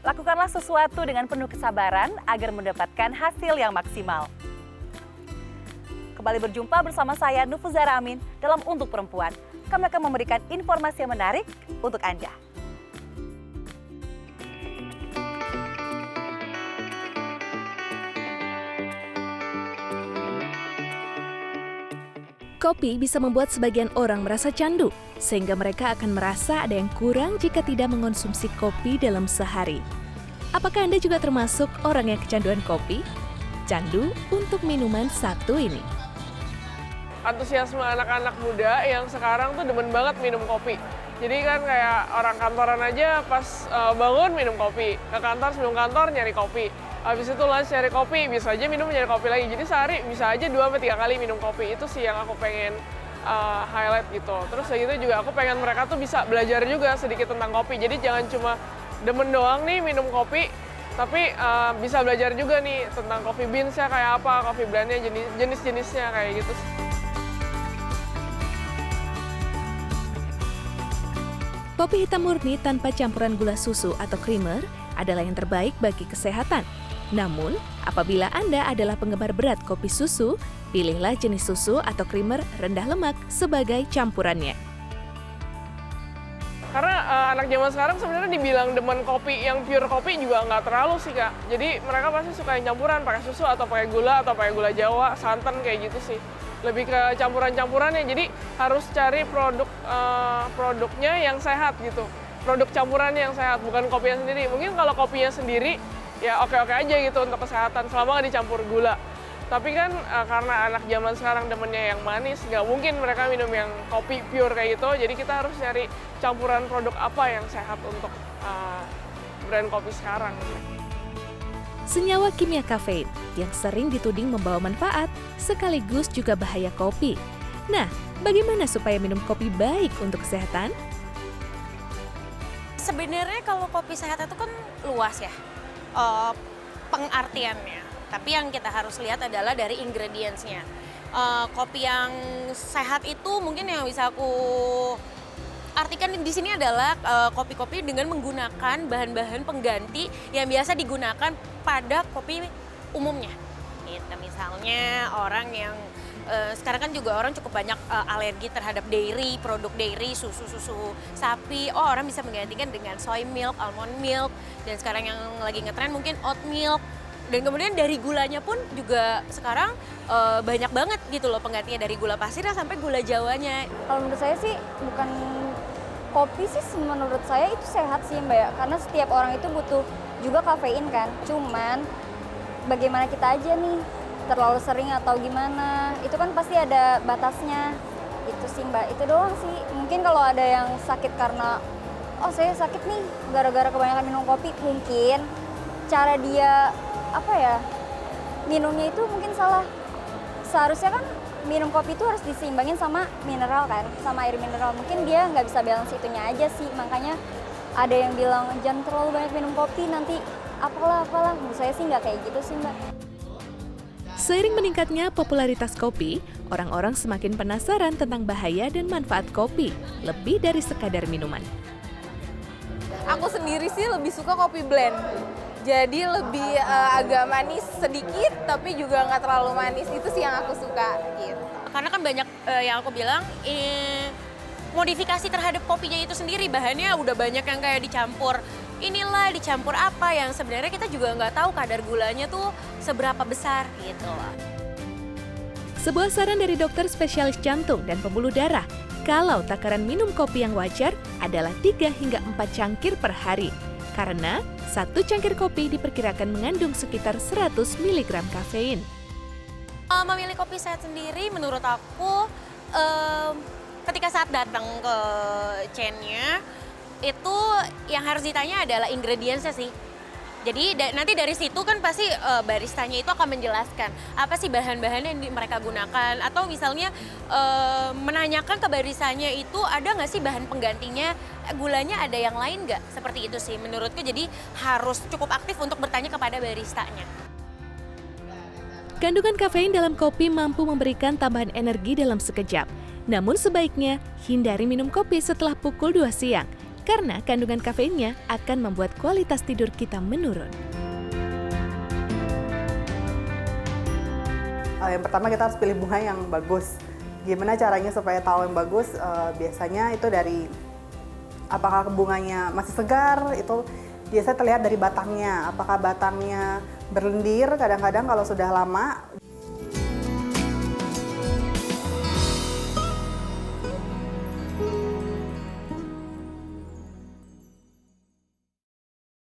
Lakukanlah sesuatu dengan penuh kesabaran agar mendapatkan hasil yang maksimal. Kembali berjumpa bersama saya Nufuzara Amin dalam Untuk Perempuan. Kami akan memberikan informasi yang menarik untuk Anda. Kopi bisa membuat sebagian orang merasa candu, sehingga mereka akan merasa ada yang kurang jika tidak mengonsumsi kopi dalam sehari. Apakah Anda juga termasuk orang yang kecanduan kopi? Candu untuk minuman satu ini. Antusiasme anak-anak muda yang sekarang tuh demen banget minum kopi. Jadi kan kayak orang kantoran aja pas bangun minum kopi, ke kantor sebelum kantor nyari kopi. Habis itu lunch nyari kopi, bisa aja minum nyari kopi lagi. Jadi sehari bisa aja 2-3 kali minum kopi. Itu sih yang aku pengen highlight gitu. Terus gitu juga aku pengen mereka tuh bisa belajar juga sedikit tentang kopi. Jadi jangan cuma demen doang nih minum kopi, tapi bisa belajar juga nih tentang coffee beans-nya kayak apa, coffee blend-nya, jenis-jenisnya kayak gitu. Kopi hitam murni tanpa campuran gula susu atau creamer adalah yang terbaik bagi kesehatan. Namun, apabila Anda adalah penggemar berat kopi susu, pilihlah jenis susu atau creamer rendah lemak sebagai campurannya. Karena anak zaman sekarang sebenarnya dibilang demen kopi yang pure kopi juga nggak terlalu sih, Kak. Jadi mereka pasti suka yang campuran, pakai susu atau pakai gula Jawa, santan kayak gitu sih. Lebih ke campuran-campurannya, jadi harus cari produknya yang sehat gitu. Produk campurannya yang sehat, bukan kopinya sendiri. Mungkin kalau kopinya sendiri, ya oke-oke aja gitu untuk kesehatan, selama nggak dicampur gula. Tapi kan karena anak zaman sekarang demennya yang manis, nggak mungkin mereka minum yang kopi pure kayak gitu. Jadi kita harus cari campuran produk apa yang sehat untuk brand kopi sekarang. Senyawa kimia kafein yang sering dituding membawa manfaat, sekaligus juga bahaya kopi. Nah, bagaimana supaya minum kopi baik untuk kesehatan? Sebenarnya kalau kopi sehat itu kan luas ya pengartiannya. Tapi yang kita harus lihat adalah dari ingredients-nya. Kopi yang sehat itu mungkin yang bisa aku artikan di sini adalah kopi-kopi dengan menggunakan bahan-bahan pengganti yang biasa digunakan pada kopi umumnya. Gitu, misalnya orang yang sekarang kan juga orang cukup banyak alergi terhadap dairy, produk dairy, susu sapi. Oh, orang bisa menggantikan dengan soy milk, almond milk, dan sekarang yang lagi ngetren mungkin oat milk. Dan kemudian dari gulanya pun juga sekarang banyak banget gitu loh penggantinya, dari gula pasirnya sampai gula jawanya. Kalau menurut saya sih bukan kopi sih, menurut saya itu sehat sih Mbak ya. Karena setiap orang itu butuh juga kafein kan. Cuman bagaimana kita aja nih, terlalu sering atau gimana, itu kan pasti ada batasnya. Itu sih Mbak, itu doang sih. Mungkin kalau ada yang sakit karena, oh saya sakit nih gara-gara kebanyakan minum kopi, mungkin cara dia minumnya itu mungkin salah. Seharusnya kan minum kopi itu harus diseimbangin sama mineral kan, sama air mineral. Mungkin dia nggak bisa balance itunya aja sih, makanya ada yang bilang jangan terlalu banyak minum kopi nanti apalah. Menurut saya sih nggak kayak gitu sih Mbak. Seiring meningkatnya popularitas kopi, orang-orang semakin penasaran tentang bahaya dan manfaat kopi, lebih dari sekadar minuman. Aku sendiri sih lebih suka kopi blend. Jadi lebih agak manis sedikit, tapi juga nggak terlalu manis. Itu sih yang aku suka. Gitu. Karena kan banyak yang aku bilang modifikasi terhadap kopinya itu sendiri. Bahannya udah banyak yang kayak dicampur inilah, dicampur apa yang sebenarnya kita juga nggak tahu kadar gulanya tuh seberapa besar gitu. Sebuah saran dari dokter spesialis jantung dan pembuluh darah, kalau takaran minum kopi yang wajar adalah 3 hingga 4 cangkir per hari. Karena 1 cangkir kopi diperkirakan mengandung sekitar 100 mg kafein. Memilih kopi sehat sendiri menurut aku ketika saat datang ke chain-nya itu yang harus ditanya adalah ingredients-nya sih. Jadi nanti dari situ kan pasti baristanya itu akan menjelaskan apa sih bahan-bahan yang mereka gunakan, atau misalnya menanyakan ke baristanya itu ada nggak sih bahan penggantinya, gulanya ada yang lain nggak, seperti itu sih menurutku. Jadi harus cukup aktif untuk bertanya kepada baristanya. Kandungan kafein dalam kopi mampu memberikan tambahan energi dalam sekejap. Namun sebaiknya hindari minum kopi setelah pukul 2 siang karena kandungan kafeinnya akan membuat kualitas tidur kita menurun. Yang pertama kita harus pilih bunga yang bagus. Gimana caranya supaya tahu yang bagus? Biasanya itu dari apakah bunganya masih segar, itu biasanya terlihat dari batangnya. Apakah batangnya berlendir, kadang-kadang kalau sudah lama